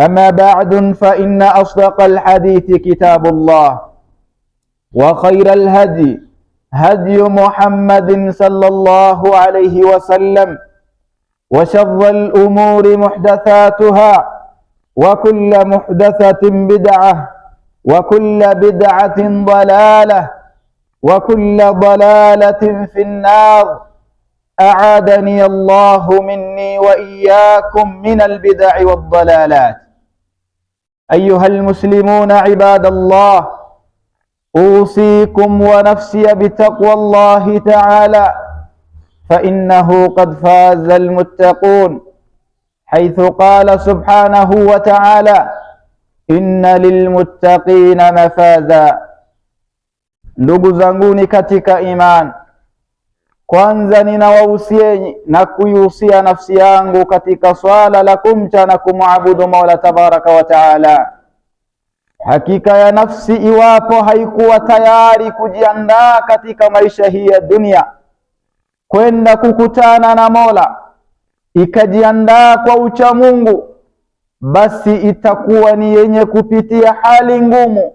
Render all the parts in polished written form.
أما بعد فإن أصدق الحديث كتاب الله، وخير الهدي هدي محمد صلى الله عليه وسلم، وشر الأمور محدثاتها، وكل محدثة بدعة، وكل بدعة ضلالة، وكل ضلالة في النار. أعاذني الله مني وإياكم من البدع والضلالات. أيها المسلمون عباد الله، أوصيكم ونفسي بتقوى الله تعالى، فإنه قد فاز المتقون، حيث قال سبحانه وتعالى: إن للمتقين مفازا. Ndugu zanguni katika iman, kwanza ninawahusieni na kuihusia nafsi yangu katika swala la kumcha na kumwabudu Mola tabaraka wa taala. Hakika ya nafsi, iwapo haikuwa tayari kujiandaa katika maisha hii ya dunia kwenda kukutana na Mola, ikajiandaa kwa ucha Mungu, basi itakuwa ni yenye kupitia hali ngumu,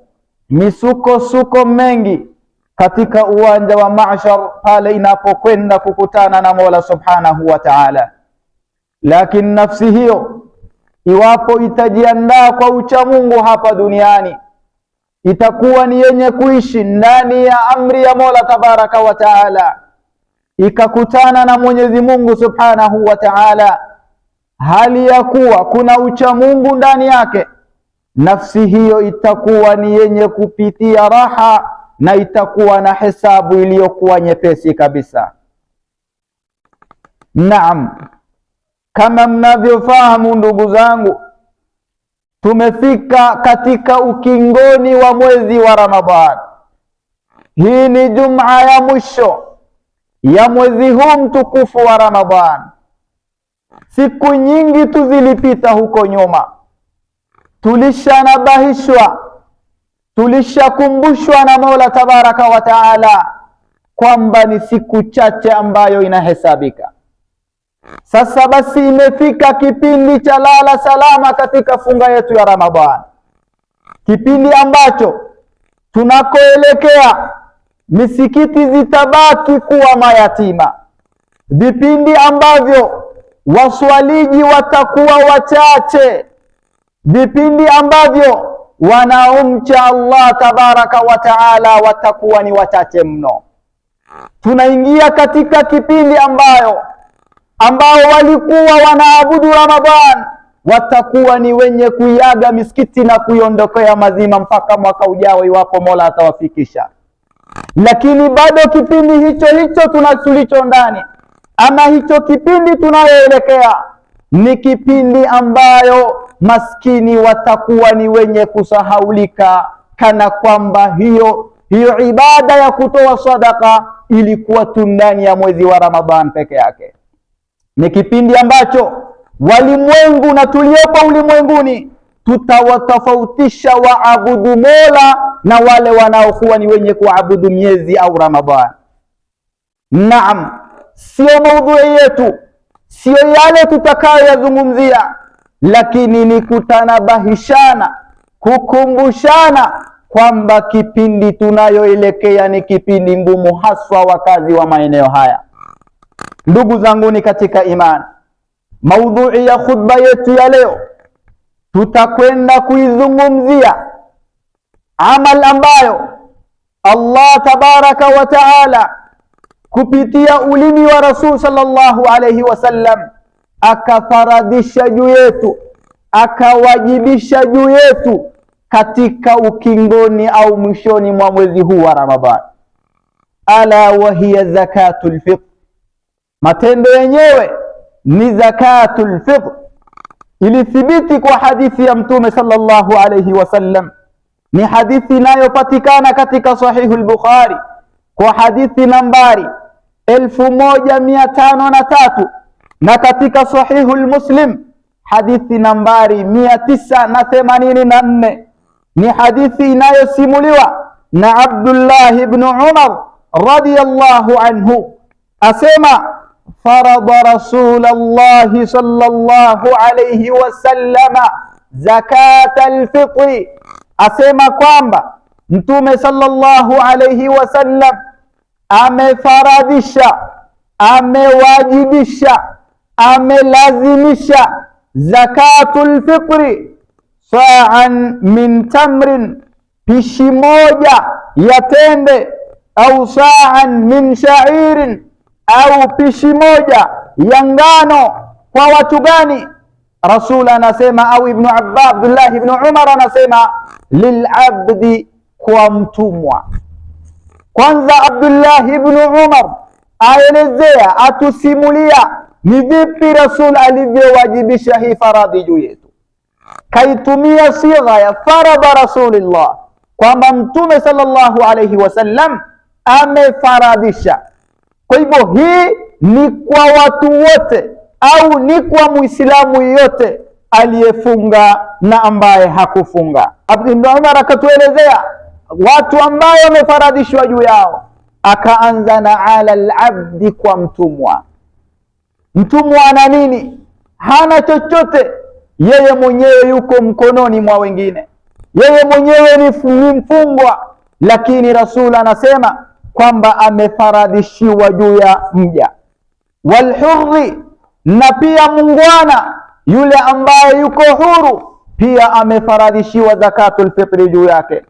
misukosuko mengi katika uwanja wa mahshar, pale inapokwenda kukutana na Mola subhanahu wa ta'ala. Lakini nafsi hiyo, iwapo itajiandaa kwa ucha Mungu hapa duniani, itakuwa ni yenye kuishi ndani ya amri ya Mola tabaraka wa ta'ala, ikakutana na Mwenyezi Mungu subhanahu wa ta'ala hali ya kuwa kuna ucha Mungu ndani yake. Nafsi hiyo itakuwa ni yenye kupitia raha na itakuwa na hesabu iliyokuwa nyepesi kabisa. Naam, kama mnavyofahamu ndugu zangu, tumefika katika ukingoni wa mwezi wa Ramadhan. Hii ni Jumaa ya mwisho ya mwezi huu mtukufu wa Ramadhan. Siku nyingi tu zilipita huko nyuma, tulishanabahishwa, tulishakumbushwa na Mola tabaraka wa taala kwamba ni siku chache ambayo inahesabika. Sasa basi imefika kipindi cha lala salama katika funga yetu ya Ramadhan, kipindi ambacho tunakoelekea misikiti zitabaki kuwa mayatima, vipindi ambavyo waswaliji watakuwa wachache, vipindi ambavyo wanaomcha Allah tabaraka wa taala watakuwa ni wachache mno. Tunaingia katika kipindi ambao walikuwa wanaabudu Ramadhan watakuwa ni wenye kuiaga misikiti na kuiondokea mazima mpaka mwaka ujao, iwapo Mola atawafikisha. Lakini bado kipindi hicho tulicho ndani, ama hicho kipindi tunayoelekea, ni kipindi ambayo maskini watakuwa ni wenye kusahaulika, kana kwamba hiyo ibada ya kutoa sadaka ilikuwa tu ndani ya mwezi wa Ramadhan peke yake. Ni kipindi ambacho walimwengu na tuliopo ulimwenguni tutawatofautisha waabudu Mola na wale wanaokuwa ni wenye kuabudu miezi au Ramadhan. Naam, sio maudhui yetu, sio yale tutakayoyazungumzia, lakini ni kutanabahishana, kukumbushana kwamba kipindi tunayoelekea ni kipindi ngumu, haswa wakazi wa maeneo haya. Ndugu zangu ni katika imani, maudhui ya khutba yetu ya leo tutakwenda kuizungumzia amal ambayo Allah tabaraka wa taala kupitia ulimi wa Rasul sallallahu alayhi wasallam akafaradhisha juu yetu, akawajibisha juu yetu katika ukingoni au mwishoni mwa mwezi huu wa Ramadhan. Ala wa hiya zakatul fitr. Matendo yenyewe ni zakatul fitr. Ilithibiti kwa hadithi ya Mtume sallallahu alayhi wasallam, ni hadithi inayopatikana katika sahihu al-Bukhari kwa hadithi nambari 1503 na katika sahihu al-Muslim hadithi nambari 984. Ni hadithi inayosimuliwa na Abdullah ibn Umar radiyallahu anhu, asema farada Rasulullah sallallahu alayhi wasallam zakata alfitri, asema kwamba Mtume sallallahu alayhi wasallam amefaradhisha, amewajibisha, amelazimisha zakatul fitri sa'an min tamrin, pishi moja ya tende, au sa'an min sha'irin, au pishi moja ya ngano. Kwa watu gani? Rasul anasema, au Abdullah ibn Umar anasema lilabdi, kwa mtumwa. Kwanza Abdullah ibn Umar aelezea, atusimulia ni vipi Rasul alivyowajibisha hii faradhi juu yetu. Kaitumia sigha ya faradha Rasulullah, kwamba Mtume sallallahu alayhi wasallam amefaradhisha. Kwa hivyo hii ni kwa watu wote, au ni kwa Muislamu yote aliyefunga na ambaye hakufunga. Ibn Umar akatuelezea watu ambao wamefaradhishwa juu yao, akaanza na ala al-abdi, kwa mtumwa. Mtumwa ana nini? Hana chochote, yeye mwenyewe yuko mkononi mwa wengine, yeye mwenyewe ni mfungwa, lakini Rasul anasema kwamba amefaradhishiwa juu ya mja. Walhurri, na pia mungwana yule ambaye yuko huru pia amefaradhishiwa zakatul fitri juu yake.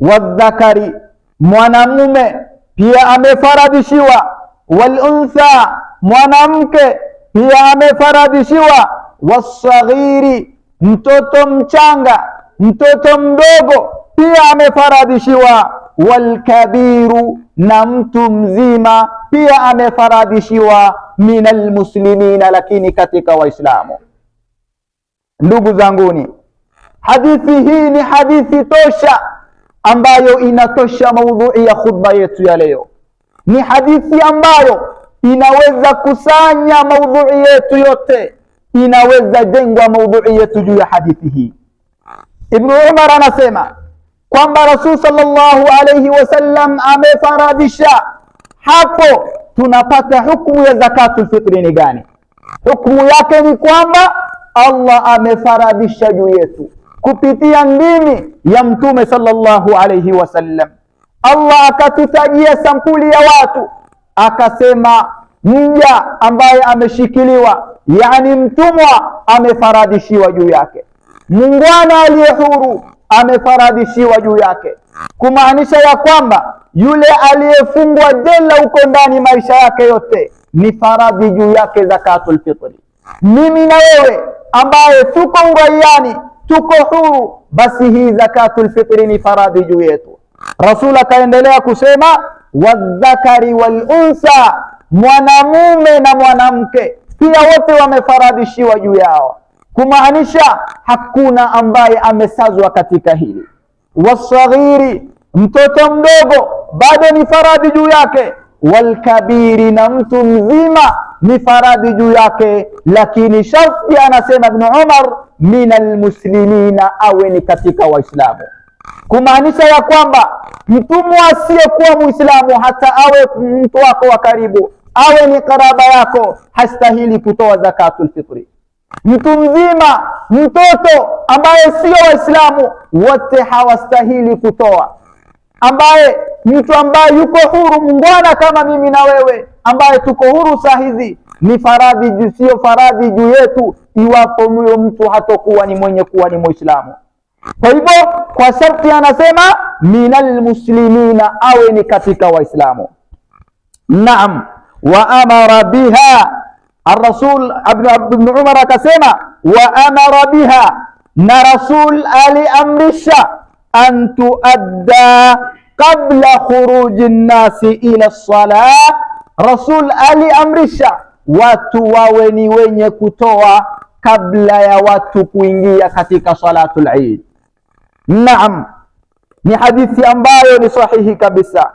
Wadhakari, mwanamume pia amefaradhishiwa. Waluntha, mwanamke pia amefaradhishiwa. Wasaghiri, mtoto mchanga, mtoto mdogo pia amefaradhishiwa. Walkabiru, na mtu mzima pia amefaradhishiwa. Minal muslimina, lakini katika Waislamu. Ndugu zanguni, hadithi hii ni hadithi tosha ambayo inatosha maudhui ya khutba yetu ya leo. Ni hadithi ambayo inaweza kusanya maudhui yetu yote, inaweza jengwa maudhui yetu juu ya hadithi hii. Ibn Umar anasema kwamba Rasul sallallahu alayhi wasallam amefaradhisha. Hapo tunapata hukumu ya zakatul fitri ni gani? Hukumu yake ni kwamba Allah amefaradhisha juu yetu kupitia ndimi ya Mtume sallallahu alayhi wasallam. Allah akatutajia sampuli ya watu, akasema mja ambaye ameshikiliwa, yani mtumwa, amefaradhishiwa juu yake. Mungwana aliye huru amefaradhishiwa juu yake, kumaanisha ya kwamba yule aliyefungwa jela huko ndani maisha yake yote ni faradhi juu yake zakatul fitri. Mimi na wewe ambaye tuko uraiani, tuko huru, basi hii zakatul fitri ni faradhi juu yetu. Rasul akaendelea kusema wadhakari wal unsa, mwanamume na mwanamke pia wote wamefaradhishiwa juu yao, kumaanisha hakuna ambaye amesazwa katika hili. Wasaghiri, mtoto mdogo bado ni faradhi juu yake. Walkabiri, na mtu mzima ni faradhi juu yake, lakini sharti anasema Ibn Umar minal muslimina, awe ni katika Waislamu. Kumaanisha ya kwamba mtumwa asiyekuwa Muislamu, hata awe mtu wako wa karibu, awe ni karaba yako, hastahili kutoa zakatul fitri. Mtu mzima, mtoto ambaye sio Waislamu, wote hawastahili kutoa. Mtu ambaye yuko huru, mungwana kama mimi na wewe ambaye tuko huru saa hizi, ni faradhi, sio faradhi juu yetu iwapo huyo mtu hatakuwa ni mwenye kuwa ni Muislamu. Kwa hivyo kwa sharti anasema minal muslimina, awe ni katika Waislamu. Naam, wa amara biha ar-Rasul. Ibn Umar akasema wa amara biha, na Rasul aliamrisha an tuadda qabla khuruji nnasi ila salah. Rasul aliamrisha watu wawe ni wenye kutoa kabla ya watu kuingia katika salatul Eid. Naam, ni hadithi ambayo ni sahihi kabisa.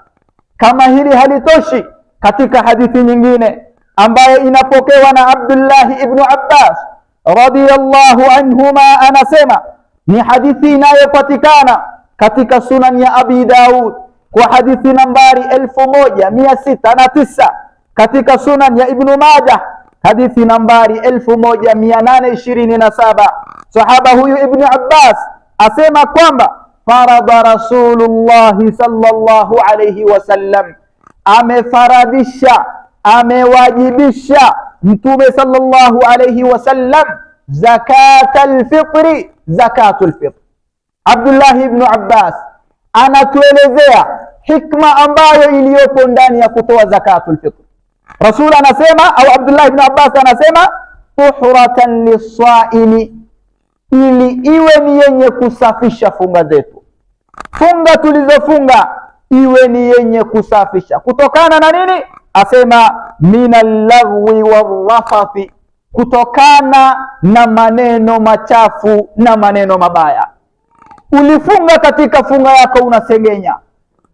Kama hili halitoshi, katika hadithi nyingine ambayo inapokewa na Abdullah ibn Abbas radiyallahu anhuma, anasema ni hadithi inayopatikana katika Sunan ya Abi Daud kwa hadithi nambari 1609, katika Sunan ya Ibn Majah hadithi nambari 1827. Sahaba huyu Ibn Abbas asema kwamba farada Rasulullahi sallallahu alayhi wasallam, amefaradisha, amewajibisha Mtume sallallahu alayhi wasallam zakatul fitri, zakatul fitri. Abdullah ibn Abbas anatuelezea hikma ambayo iliyopo ndani ya kutoa zakatul fitr. Rasul anasema, au Abdullah ibn Abbas anasema, tuhratan lisaimi, ili iwe ni yenye kusafisha funga zetu, funga tulizofunga iwe ni yenye kusafisha kutokana na nini? Asema minal lagwi warrafathi, kutokana na maneno machafu na maneno mabaya. Ulifunga katika funga yako unasengenya,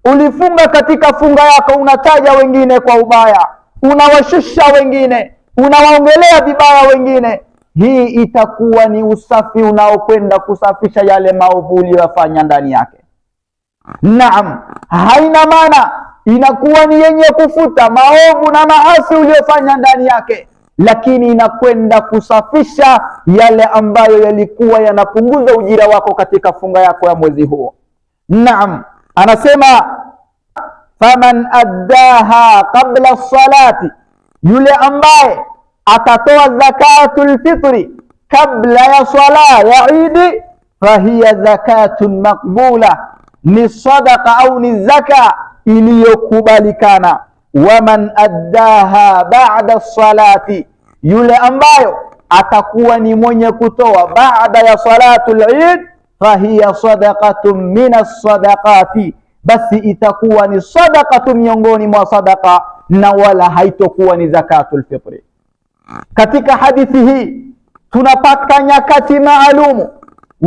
ulifunga katika funga yako unataja wengine kwa ubaya, unawashusha wengine, unawaongelea vibaya wengine. Hii itakuwa ni usafi unaokwenda kusafisha yale maovu uliyofanya ndani yake. Naam, haina maana inakuwa ni yenye kufuta maovu na maasi uliyofanya ndani yake, lakini inakwenda kusafisha yale ambayo yalikuwa yanapunguza ujira wako katika funga yako ya mwezi huo. Naam, anasema faman addaha qabla salati, yule ambaye atatoa zakatul fitri kabla ya sala ya Idi, fahiya zakatun maqbula, ni sadaqa au ni zaka iliyokubalikana. Waman addaha ba'da salati, yule ambayo atakuwa ni mwenye kutoa baada ya salatul Eid, fahiya sadaqatun minas sadaqati, basi itakuwa ni sadaqatu miongoni mwa sadaqa na wala haitokuwa ni zakatul fitri. Katika hadithi hii tunapata nyakati maalumu,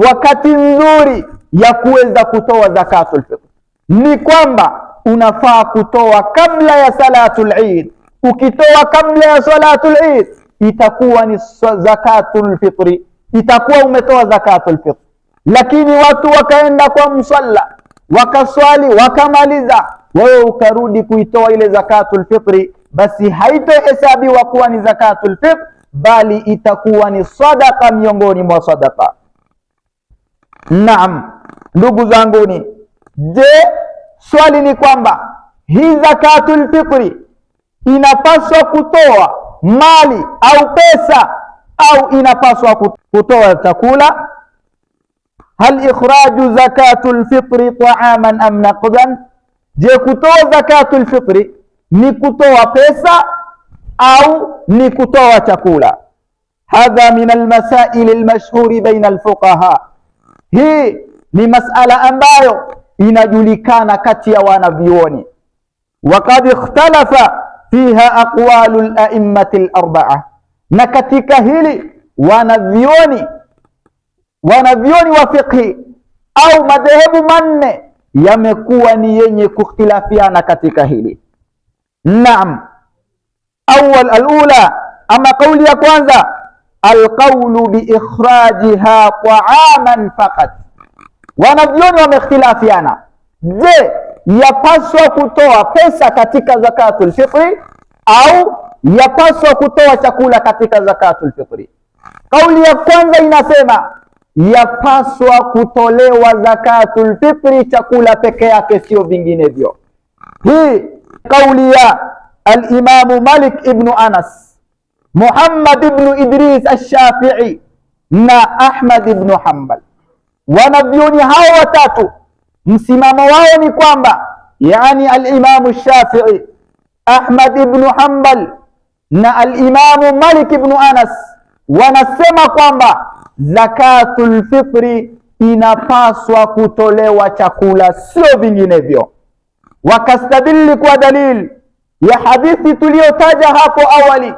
wakati nzuri ya kuweza kutoa zakatul fitri. Ni kwamba unafaa kutoa kabla ya salatul Eid. Ukitoa kabla ya salatul Eid itakuwa ni zakatul fitri, itakuwa umetoa zakatul fitri. Lakini watu wakaenda kwa msalla, wakaswali, wakamaliza, wewe ukarudi kuitoa ile zakatul fitri, basi haitohesabiwa kuwa ni zakatul fitri, bali itakuwa ni sadaqa miongoni mwa sadaqa. Naam, ndugu zanguni, je, swali ni kwamba hii zakatul fitri inapaswa kutoa mali au pesa au inapaswa kutoa chakula? Hal ikhraju zakatul fitri ta'aman am naqdan? Je, kutoa zakatul fitri ni kutoa pesa au ni kutoa chakula? Hadha min almasail almashhuri baina alfuqaha. Hii ni masala ambayo inajulikana kati ya wanavyuoni. Waqad ikhtalafa fiha aqwalu al-a'immati al-arba'a, na katika hili wanavyuoni wa fiqhi au madhehebu manne yamekuwa ni yenye kukhtilafiana katika hili. Naam, al-ula, ama kauli ya kwanza, alqawlu bi ikhrajiha ta'aman faqat. Wanavyuoni wamekhtilafiana, je, yapaswa kutoa pesa katika zakatul fitri au yapaswa kutoa chakula katika zakatul fitri? Kauli ya kwanza inasema yapaswa kutolewa zakatul fitri chakula peke yake, sio vinginevyo. Hii kauli ya al-Imam Malik ibn Anas, Muhammad ibn Idris al-Shafi'i na Ahmad ibn Hanbal. Wanavyuoni hao watatu msimamo wao ni kwamba, yani al-Imam al-Shafi'i, Ahmad ibn Hanbal na al-Imam Malik ibn Anas, wanasema kwamba zakatul fitri inapaswa kutolewa chakula, sio vinginevyo. Wakastadili kwa dalili ya hadithi tuliyotaja hapo awali,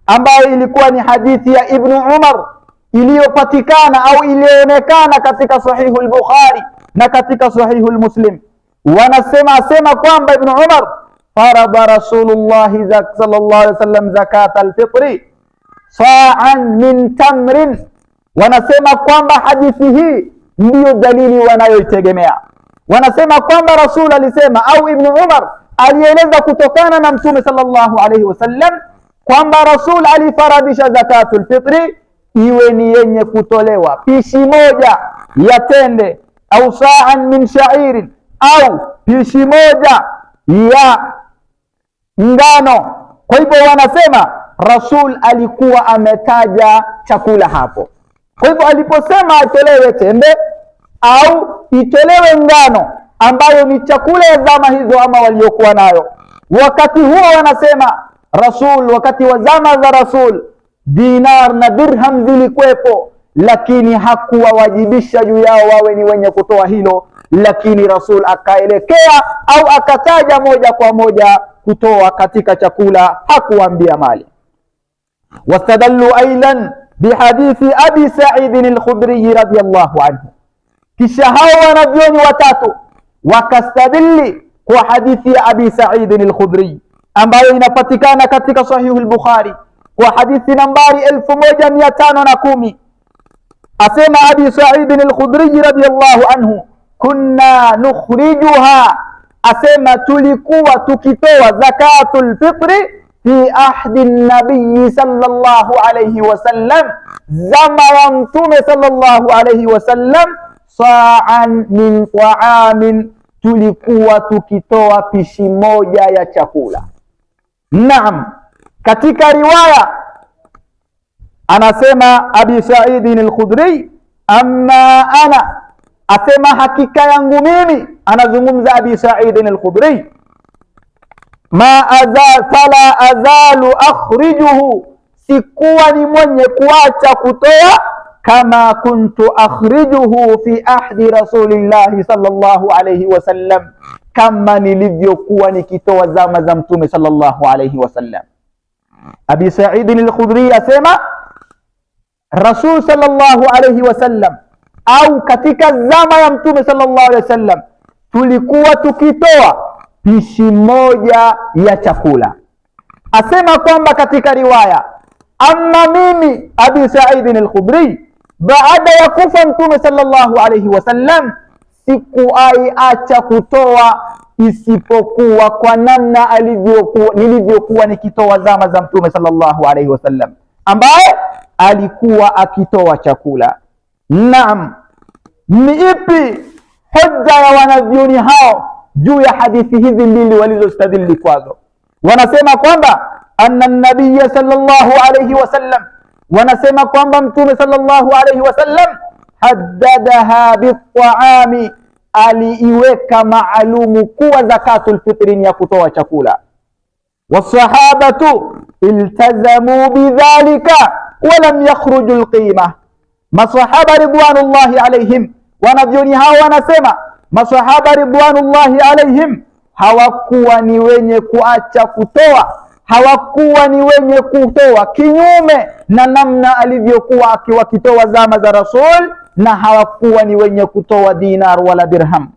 ambayo ilikuwa ni hadithi ya Ibn Umar iliyopatikana au iliyoonekana katika sahihu al-Bukhari na katika sahihu al-Muslim. Wanasema kwamba Ibn Umar farada Rasulullah sallallahu alaihi wasallam zakat al-fitri sa'an min tamrin. Wanasema kwamba hadithi hii ndiyo dalili wanayoitegemea. Wanasema kwamba Rasul alisema au Ibn Umar alieleza kutokana na Mtume sallallahu alaihi wasallam kwamba Rasul alifaradisha zakatul fitri iwe ni yenye kutolewa pishi moja ya tende au sa'an min sha'irin au pishi moja ya ngano. Kwa hivyo wanasema Rasul alikuwa ametaja chakula hapo. Kwa hivyo aliposema itolewe tende au itolewe ngano ambayo ni chakula ya zama hizo ama waliokuwa nayo wakati huo, wanasema Rasul, wakati wa zama za Rasul, dinar na dirham zilikwepo, lakini hakuwawajibisha juu yao wawe ni wenye kutoa hilo, lakini Rasul akaelekea au akataja moja kwa moja kutoa katika chakula, hakuambia mali. Wastadallu ailan bihadithi Abi Sa'id al-Khudri radiyallahu anhu, kisha hao wanavyoni watatu wakastadili kwa hadithi ya Abi Sa'id al-Khudri ambayo inapatikana katika Sahihu al-Bukhari kwa hadithi nambari 1510. Asema Abi Sa'id al-Khudri radiyallahu anhu, kunna nukhrijuha, asema tulikuwa tukitoa zakatul fitri fi ahdi nabii sallallahu alayhi wasallam, zama ya Mtume sallallahu alayhi wasallam, sa'an min ta'amin, tulikuwa tukitoa pishi moja ya chakula. Naam, katika riwaya anasema Abi Sa'id al-Khudri, amma ana, asema hakika yangu mimi, anazungumza Abi Sa'id al-Khudri, fala azalu akhrijuhu, sikuwa ni mwenye kuacha kutoa, kama kuntu akhrijuhu fi ahdi rasulillahi sallallahu alayhi wasallam, kama nilivyokuwa nikitoa zama za Mtume sallallahu alayhi wasallam. Abi Sa'id al-Khudri asema Rasul sallallahu alayhi wasallam au katika zama ya Mtume sallallahu alayhi wasallam tulikuwa tukitoa pishi moja ya chakula. Asema kwamba katika riwaya, amma mimi Abi Sa'id al-Khudri, baada ya kufa Mtume sallallahu alayhi wasallam sikuacha kutoa isipokuwa kwa namna nilivyokuwa nikitoa zama za Mtume sallallahu alayhi wasallam, ambaye alikuwa akitoa chakula. Naam, ni ipi hoja ya wanavyoni hao juu ya hadithi hizi mbili walizostadili kwazo? Wanasema kwamba anna nabiyya sallallahu alayhi wasallam, wanasema kwamba Mtume sallallahu alayhi wasallam haddadaha bitaami, aliiweka maalumu kuwa zakatul fitri ya kutoa chakula. Wasahabatu iltazamu bidhalika walam yakhruju alqima, masahaba ridwanullahi alayhim, wanavyoni hao wanasema masahaba ridwanullahi alayhim hawakuwa ni wenye kuacha kutoa, hawakuwa ni wenye kutoa kinyume na namna alivyokuwa akiwakitoa zama za Rasul, na hawakuwa ni wenye kutoa dinar wala dirham.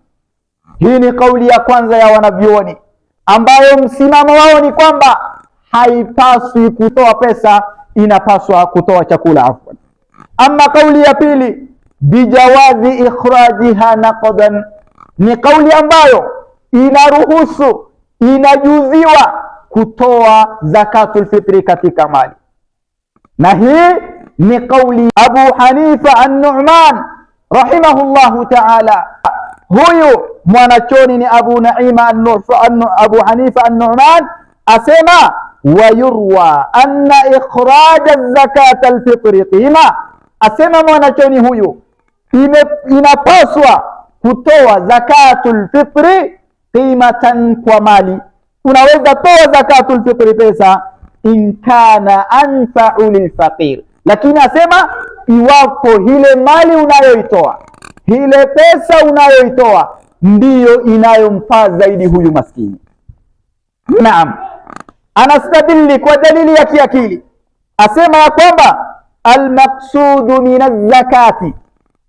Hii ni kauli ya kwanza ya wanavyoni, ambayo msimamo wao ni kwamba haipaswi kutoa pesa, inapaswa kutoa chakula. Afwan. Ama kauli ya pili, bijawazi ikhrajiha naqdan, ni kauli ambayo inaruhusu, inajuziwa kutoa zakatul fitri katika mali, na hii ni kauli Abu Hanifa an-Nu'man rahimahullahu ta'ala. Huyu mwanachoni ni Abu Hanifa an-Nu'man asema, wayurwa anna ikhraj zakat al-fitri qima, asema mwanachoni huyu inapaswa kutoa zakatul fitri qimatan, kwa mali. Unaweza toa zakatul fitri pesa, in kana anfa'u lilfaqir, lakini asema iwapo hile mali unayoitoa, hile pesa unayoitoa ndiyo inayomfaa zaidi huyu maskini. Naam, anastadili kwa dalili ya kiakili, asema ya kwamba almaqsudu min az-zakati,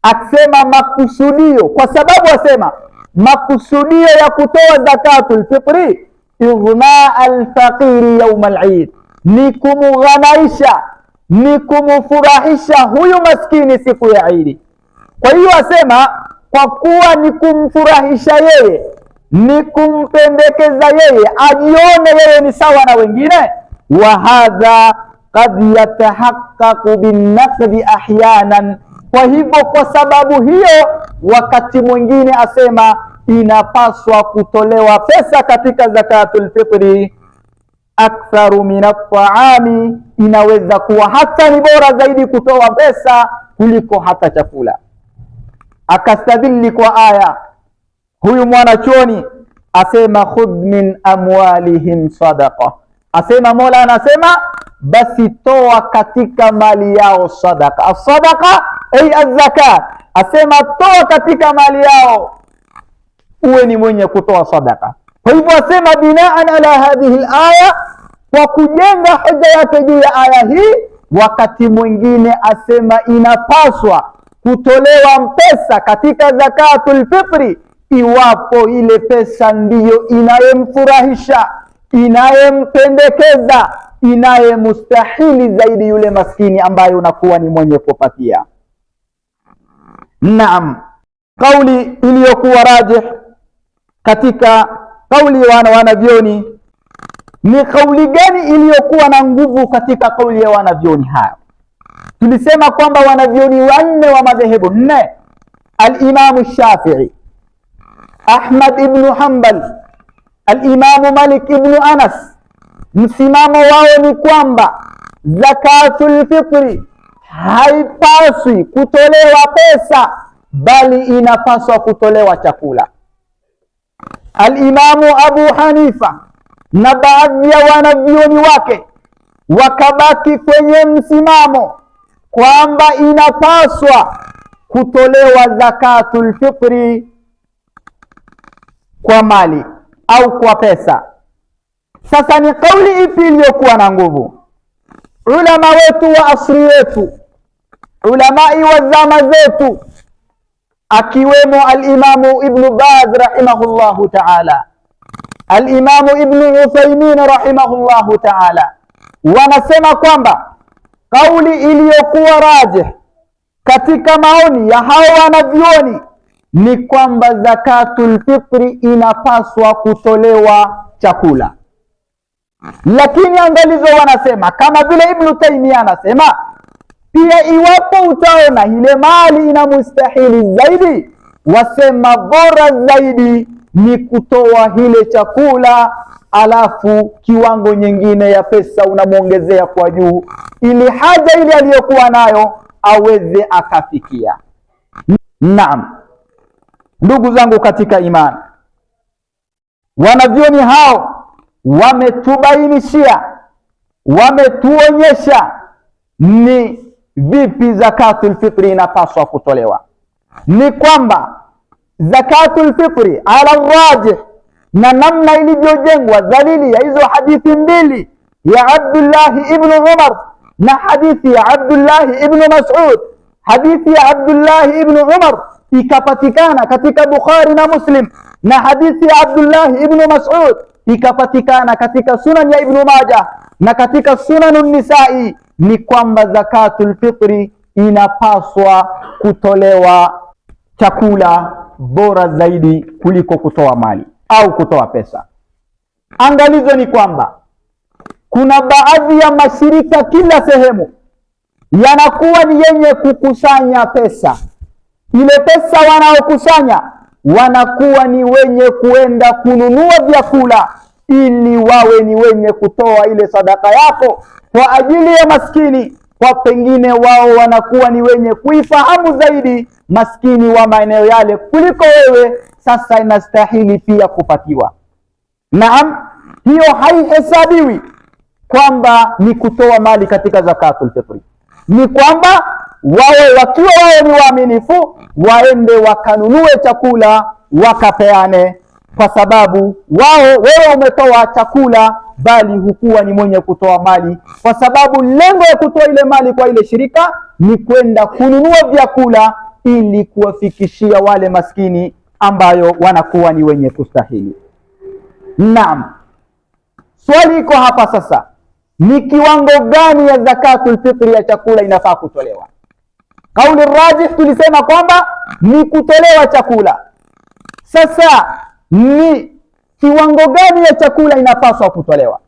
asema makusudio, kwa sababu asema makusudio ya kutoa zakatul fitri ighna al-faqiri yawm al-eid, ni kumughanaisha, ni kumfurahisha huyu maskini siku ya Eid. Kwa hiyo asema kwa kuwa ni kumfurahisha yeye, ni kumpendekeza yeye, ajione yeye ni sawa na wengine, wa hadha qad yatahaqqaqu binnaqdi ahyanan. Kwa hivyo kwa sababu hiyo wakati mwingine asema inapaswa kutolewa pesa katika zakatul fitri aktharu min at-ta'ami, inaweza kuwa hata ni bora zaidi kutoa pesa kuliko hata chakula. Akastadili kwa aya, huyu mwanachuoni asema khudh min amwalihim sadaqa, asema Mola anasema basi toa katika mali yao sadaqa. As-sadaqa ay az-zakat, asema toa katika mali yao, uwe ni mwenye kutoa sadaqa. Kwa hivyo asema binaan ala hadhihi al-aya, kwa kujenga hoja yake juu ya aya hii, wakati mwingine asema inapaswa kutolewa pesa katika zakatul fitri iwapo ile pesa ndiyo inayemfurahisha, inayempendekeza, inayemustahili zaidi yule maskini ambaye unakuwa ni mwenye kupatia. Naam, kauli iliyokuwa rajih katika kauli ya wanavyoni ni kauli gani iliyokuwa na nguvu katika kauli ya wanavyoni haya? Tulisema kwamba wanavyoni wanne wa madhehebu nne, al-Imam Shafi'i, Ahmad ibn Hanbal, al-Imam Malik ibn Anas, msimamo wao ni kwamba zakatul fitri haipaswi kutolewa pesa, bali inapaswa kutolewa chakula. Al-Imamu Abu Hanifa na baadhi ya wanavyoni wake wakabaki kwenye msimamo kwamba inapaswa kutolewa zakatul fitri kwa mali au kwa pesa. Sasa ni kauli ipi iliyokuwa na nguvu? Ulama wetu wa asri wetu, ulamai wa zama zetu, akiwemo al-Imamu Ibn Baz rahimahullahu ta'ala, al-Imamu Ibn Uthaymin rahimahullahu ta'ala, wanasema kwamba kauli iliyokuwa rajih katika maoni ya hao wanavyoni ni kwamba zakatul fitri inapaswa kutolewa chakula. Lakini angalizo wanasema, kama vile Ibn Taymiyyah anasema pia, iwapo utaona ile mali inamustahili zaidi, wasema bora zaidi ni kutoa ile chakula, alafu kiwango nyingine ya pesa unamuongezea kwa juu, ili haja ile aliyokuwa nayo aweze akafikia. Naam, ndugu zangu katika imani, wanavyoni hao wametubainishia, wametuonyesha ni vipi zakatul fitri inapaswa kutolewa. Ni kwamba zakatul fitri ala rajih, na namna ilivyojengwa dalili ya hizo hadithi mbili ya Abdullah ibn Umar na hadithi ya Abdullah ibn Mas'ud. Hadithi ya Abdullah ibn Umar ikapatikana katika Bukhari na Muslim, na hadithi ya Abdullah ibn Mas'ud ikapatikana katika Sunan ya Ibn Majah na katika Sunanun Nisa'i, ni kwamba zakatul fitri inapaswa kutolewa chakula bora zaidi kuliko kutoa mali au kutoa pesa. Angalizo ni kwamba kuna baadhi ya mashirika kila sehemu yanakuwa ni yenye kukusanya pesa. Ile pesa wanaokusanya wanakuwa ni wenye kuenda kununua vyakula ili wawe ni wenye kutoa ile sadaka yako kwa ajili ya maskini. Kwa pengine wao wanakuwa ni wenye kuifahamu zaidi maskini wa maeneo yale kuliko wewe, sasa inastahili pia kupatiwa. Naam, hiyo haihesabiwi kwamba ni kutoa mali katika zakatul fitri. Ni kwamba wawe wakiwa wao ni waaminifu, waende wakanunue chakula wakapeane, kwa sababu wao wewe umetoa chakula bali hukuwa ni mwenye kutoa mali, kwa sababu lengo ya kutoa ile mali kwa ile shirika ni kwenda kununua vyakula ili kuwafikishia wale maskini ambayo wanakuwa ni wenye kustahili. Naam, swali iko hapa sasa, ni kiwango gani ya zakatul fitri ya chakula inafaa kutolewa? Kauli rajih tulisema kwamba ni kutolewa chakula. Sasa ni kiwango gani ya chakula inapaswa kutolewa?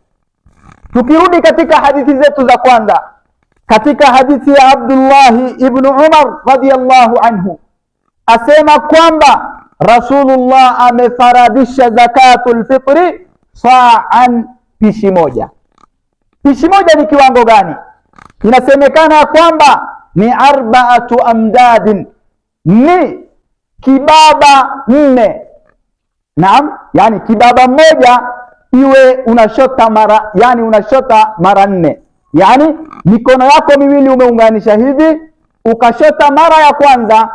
Tukirudi katika hadithi zetu za kwanza, katika hadithi ya Abdullah ibn Umar radiyallahu anhu asema kwamba Rasulullah amefaradisha zakatul fitri sa'an, pishi moja. Pishi moja ni kiwango gani? Inasemekana kwamba ni arba'atu amdadin, ni kibaba 4. Naam, yani kibaba moja iwe unashota mara, yani unashota mara 4. Yani mikono yako miwili umeunganisha hivi, ukashota mara ya kwanza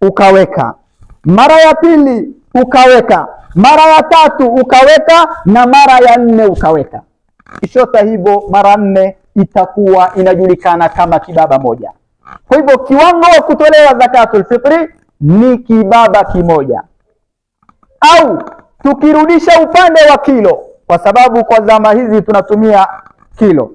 ukaweka, mara ya pili ukaweka, mara ya tatu ukaweka, na mara ya 4 ukaweka. Kishota hivyo mara 4 itakuwa inajulikana kama kibaba moja. Kwa hivyo kiwango wa kutolewa zakatul fitri ni kibaba kimoja. Au tukirudisha upande wa kilo, kwa sababu kwa zama hizi tunatumia kilo,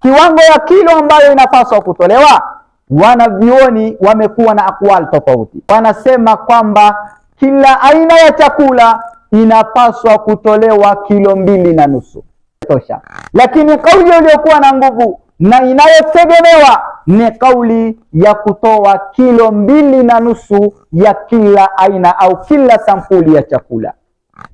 kiwango ya kilo ambayo inapaswa kutolewa, wanavyuoni wamekuwa na akwali tofauti. Wanasema kwamba kila aina ya chakula inapaswa kutolewa kilo 2.5 tosha, lakini kauli iliyokuwa na nguvu na inayotegemewa ni kauli ya kutoa kilo 2.5 ya kila aina au kila sampuli ya chakula.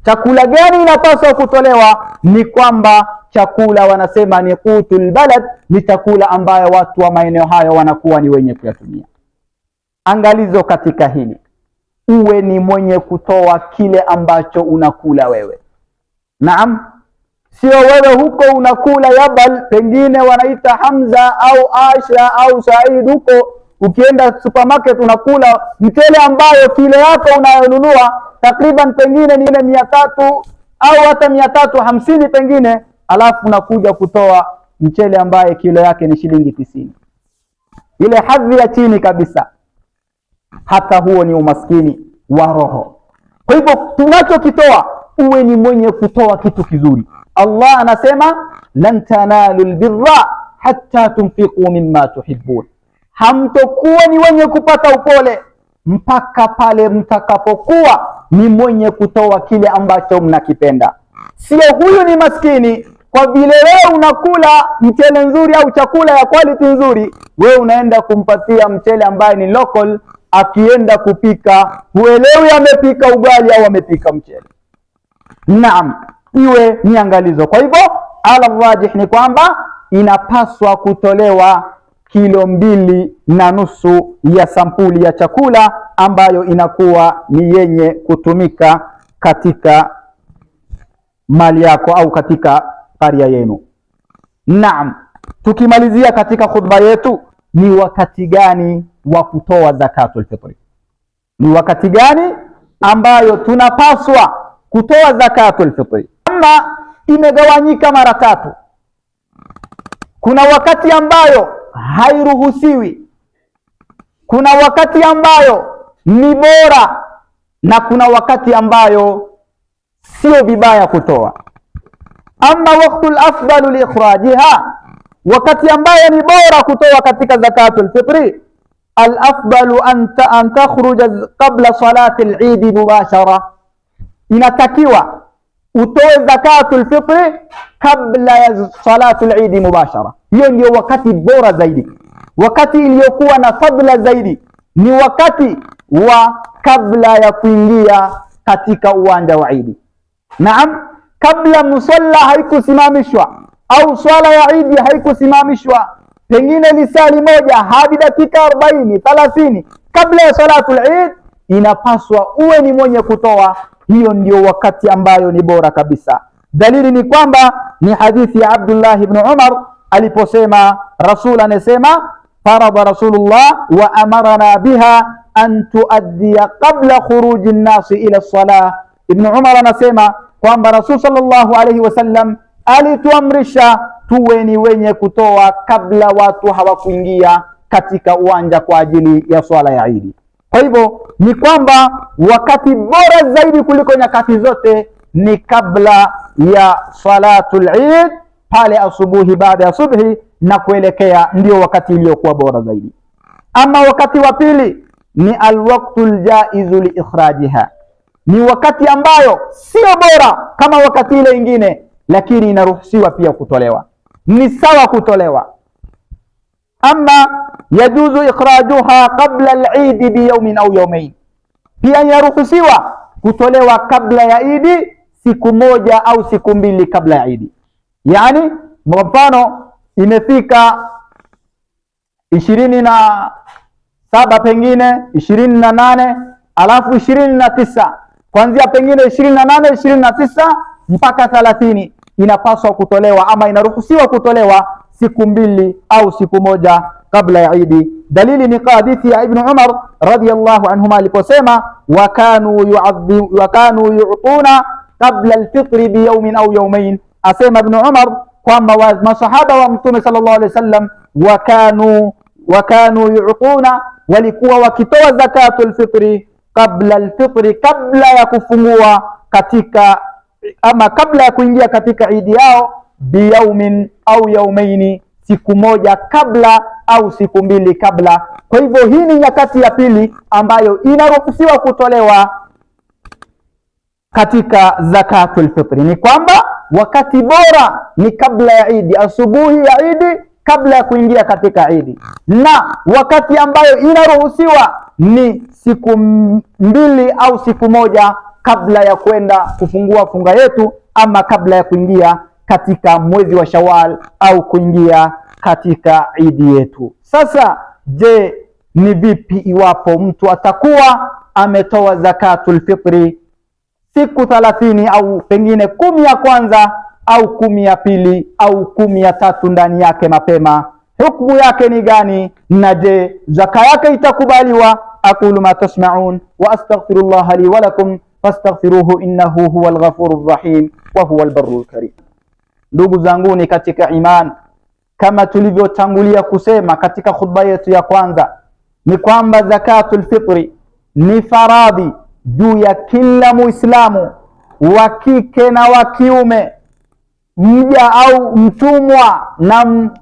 Chakula gani inapaswa kutolewa? Ni kwamba chakula wanasema ni qutul balad, ni chakula ambayo watu wa maeneo hayo wanakuwa ni wenye kuyatumia. Angalizo katika hili, uwe ni mwenye kutoa kile ambacho unakula wewe. Naam, sio wewe huko unakula Yabal, pengine wanaita Hamza au Asha au Said, huko ukienda supermarket unakula mchele ambayo kile yako unayonunua takriban pengine ni 300 au hata 350 pengine, alafu unakuja kutoa mchele ambaye kilo yake ni shilingi 90, ile hadhi ya chini kabisa. Hata huo ni umaskini wa roho. Kwa hivyo tunachokitoa, uwe ni mwenye kutoa kitu kizuri. Allah anasema lan tanalul birra hatta tunfiqu mimma tuhibbun, hamtokuwa ni wenye kupata upole mpaka pale mtakapokuwa ni mwenye kutoa kile ambacho mnakipenda. Sio huyu ni maskini kwa vile wewe unakula mchele nzuri au chakula ya quality nzuri, wewe unaenda kumpatia mchele ambaye ni local, akienda kupika huelewi amepika ugali au amepika mchele. Naam, iwe ni angalizo. Kwa hivyo ala rajih ni kwamba inapaswa kutolewa kilo 2.5 ya sampuli ya chakula ambayo inakuwa ni yenye kutumika katika mali yako au katika qaria yenu. Naam, tukimalizia katika khutba yetu, ni wakati gani wa kutoa zakatul fitri? Ni wakati gani ambayo tunapaswa kutoa zakatul fitri? Ama imegawanyika mara 3. Kuna wakati ambayo hairuhusiwi, kuna wakati ambayo ni bora, na kuna wakati ambayo sio vibaya kutoa. Ama waqtul afdalu li ikhrajiha, wakati ambayo ni bora kutoa katika zakatul fitri, al afdalu an takhruja qabla salati al-eid mubashara, inatakiwa utoe zakatul fitri kabla ya salatul eid mubashara. Hiyo ndio wakati bora zaidi. Wakati iliyokuwa na fadla zaidi ni wakati wa kabla ya kuingia katika uwanja wa Eid. Naam, kabla musalla haikusimamishwa au swala ya Eid haikusimamishwa, pengine lisali moja hadi dakika 40 30 kabla ya salatul Eid, inapaswa uwe ni mwenye kutoa. Hiyo ndio wakati ambayo ni bora kabisa. Dalili ni kwamba ni hadithi ya Abdullah ibn Umar aliposema, Rasul anasema farada Rasulullah wa amarna biha an tuaddiya qabla khuruji nnasi ila salah. Ibn Umar anasema kwamba Rasul sallallahu alayhi wasallam alituamrisha tuwe ni wenye kutoa kabla watu hawakuingia katika uwanja kwa ajili ya swala ya Eid. Kwa hivyo ni kwamba wakati bora zaidi kuliko nyakati zote ni kabla ya salatul Eid, pale asubuhi, baada ya subhi na kuelekea, ndio wakati iliyokuwa bora zaidi. Ama wakati wa pili ni alwaqtul jaizu li ikhrajiha, ni wakati ambayo sio bora kama wakati ile ingine, lakini inaruhusiwa pia kutolewa. ni sawa kutolewa. Ama yajuzu ikhrajuha qabla al-Eid bi yawmin au yawmayn, pia inaruhusiwa kutolewa kabla ya Idi, siku moja au siku mbili kabla ya Idi. Yani kwa mfano imefika 27 pengine 28 alafu 29, kuanzia pengine 28 29 mpaka 30 inapaswa kutolewa ama inaruhusiwa kutolewa siku mbili au siku moja kabla ya Idi. Dalili ni hadithi ya Ibn Umar radhiyallahu anhuma aliposema wa kanu yu'tuna qabla al-fitr bi yawmin au yawmayn. Asema Ibn Umar kwamba masahaba wa Mtume sallallahu alaihi wasallam wa kanu yu'tuna, walikuwa wakitoa zakatul fitri qabla al-fitri, kabla ya kufungua katika ama kabla ya kuingia katika Idi yao, bi yawmin au yawmayn, siku moja kabla au siku mbili kabla. Kwa hivyo hii ni nyakati ya pili ambayo inaruhusiwa kutolewa katika zakatul fitri. Ni kwamba wakati bora ni kabla ya Idi, asubuhi ya Idi, kabla ya kuingia katika Idi, na wakati ambayo inaruhusiwa ni siku mbili au siku moja kabla ya kwenda kufungua funga yetu, ama kabla ya kuingia katika mwezi wa Shawwal au kuingia katika Idi yetu. Sasa je, ni vipi iwapo mtu atakuwa ametoa zakatul fitri siku 30 au pengine 10 ya kwanza au 10 ya pili au 10 ya tatu ndani yake mapema? Hukumu yake ni gani? Na je, zaka yake itakubaliwa? Aqulu ma tasma'un wa astaghfirullah li wa lakum fastaghfiruhu innahu huwal ghafurur rahim wa huwal barrul karim. Ndugu zangu ni katika iman, kama tulivyotangulia kusema katika khutba yetu ya kwanza, ni kwamba zakatul fitri ni faradhi juu ya kila Muislamu, wa kike na wa kiume, mja au mtumwa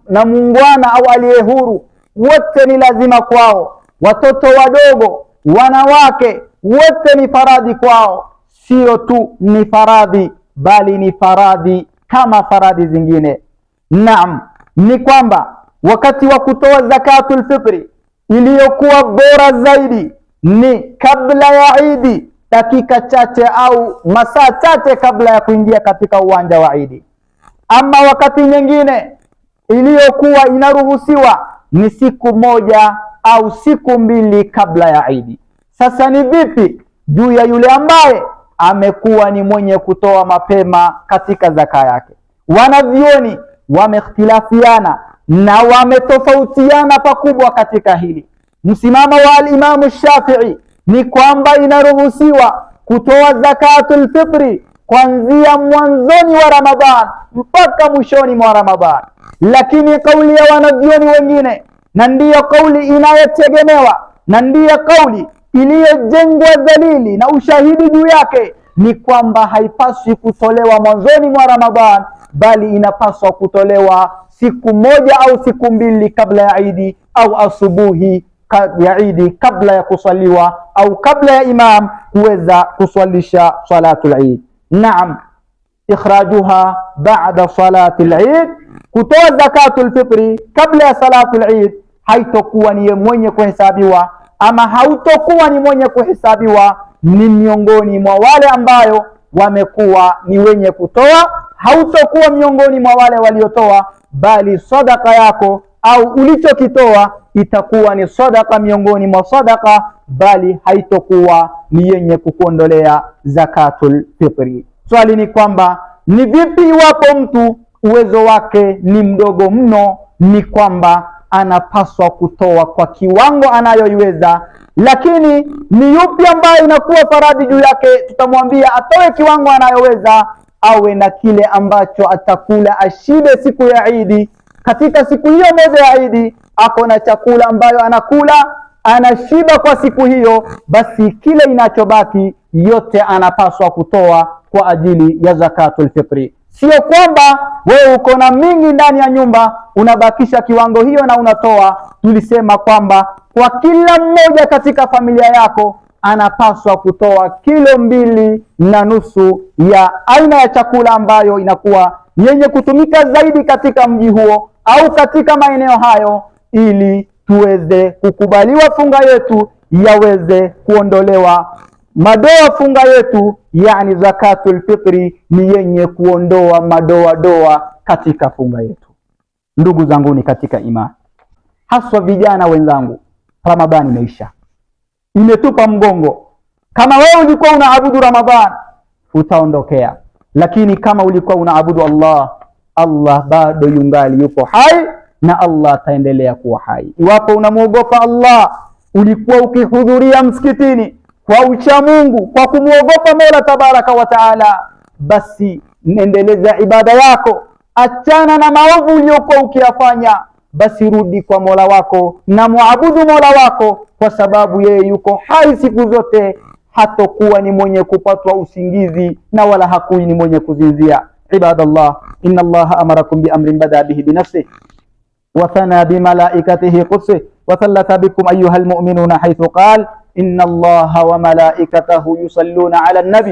na muungwana au aliye huru, wote ni lazima kwao. Watoto wadogo, wanawake, wote ni faradhi kwao. Sio tu ni faradhi, bali ni faradhi kama faradhi zingine. Naam, ni kwamba wakati wa kutoa zakatul fitri iliyokuwa bora zaidi ni kabla ya Idi, dakika chache au masaa chache kabla ya kuingia katika uwanja wa Idi. Ama wakati nyingine iliyokuwa inaruhusiwa ni siku moja au siku mbili kabla ya Idi. Sasa ni vipi juu ya yule ambaye amekuwa ni mwenye kutoa mapema katika zaka yake? Wanavyoni wameikhtilafiana na wametofautiana pakubwa katika hili. Msimamo wa al-Imam Shafi'i ni kwamba inaruhusiwa kutoa zakatul fitri kuanzia mwanzoni wa Ramadhan mpaka mwishoni mwa Ramadhan, lakini kauli ya wanavyoni wengine, na ndiyo kauli inayotegemewa na ndiyo kauli iliyojengwa dalili na ushahidi juu yake, ni kwamba haipaswi kutolewa mwanzoni mwa Ramadhan, bali inapaswa kutolewa siku moja au siku mbili kabla ya Idi, au asubuhi ya Idi kabla ya kusaliwa au kabla ya imam kuweza kuswalisha salatul Eid. Naam, ikhrajuha ba'da salatul Eid, kutoa zakatul fitri kabla ya salatul Eid haitokuwa ni mwenye kuhesabiwa ama hautokuwa ni mwenye kuhesabiwa ni miongoni mwa wale ambayo wamekuwa ni wenye kutoa, hautokuwa miongoni mwa wale waliotoa, bali sadaka yako au ulichokitoa itakuwa ni sadaka miongoni mwa sadaka, bali haitokuwa ni yenye kukuondolea zakatul fitri. Swali ni kwamba ni vipi iwapo mtu uwezo wake ni mdogo mno? Ni kwamba anapaswa kutoa kwa kiwango anayoiweza, lakini ni yupi ambaye inakuwa faradhi juu yake? Tutamwambia atoe kiwango anayoweza, awe na kile ambacho atakula ashibe siku ya Idi. Katika siku hiyo moja ya Idi ako na chakula ambayo anakula anashiba kwa siku hiyo, basi kile inachobaki yote anapaswa kutoa kwa ajili ya zakatul fitri. Sio kwamba wewe uko na mingi ndani ya nyumba unabakisha kiwango hiyo na unatoa. Tulisema kwamba kwa kila mmoja katika familia yako anapaswa kutoa 2.5 kilo ya aina ya chakula ambayo inakuwa yenye kutumika zaidi katika mji huo au katika maeneo hayo, ili tuweze kukubaliwa funga yetu, yaweze kuondolewa madoa funga yetu. Yani zakatul fitri ni yenye kuondoa madoa katika funga yetu. Ndugu zanguni katika imani, haswa vijana wenzangu, Ramadhani imeisha, imetupa mgongo. Kama wewe ulikuwa unaabudu Ramadhani utaondokea, lakini kama ulikuwa unaabudu Allah bado yungali yupo hai na Allah ataendelea kuwa hai. Iwapo unamuogopa Allah, ulikuwa ukihudhuria msikitini kwa ucha Mungu, kwa kumuogopa Mola tabaraka wa taala, basi endeleza ibada yako, achana na maovu uliyokuwa ukiyafanya, basi rudi kwa Mola wako na muabudu Mola wako, kwa sababu yeye yuko hai siku zote, hatokuwa ni mwenye kupatwa usingizi na wala hakui ni mwenye kuzinzia. Ibadallah, inna Allaha amarakum bi amrin bada bihi binafsihi wa thana bi malaikatihi qudsi wa thallata bikum ayyuhal mu'minuna haythu qala inna Allaha wa malaikatahu yusalluna ala nabi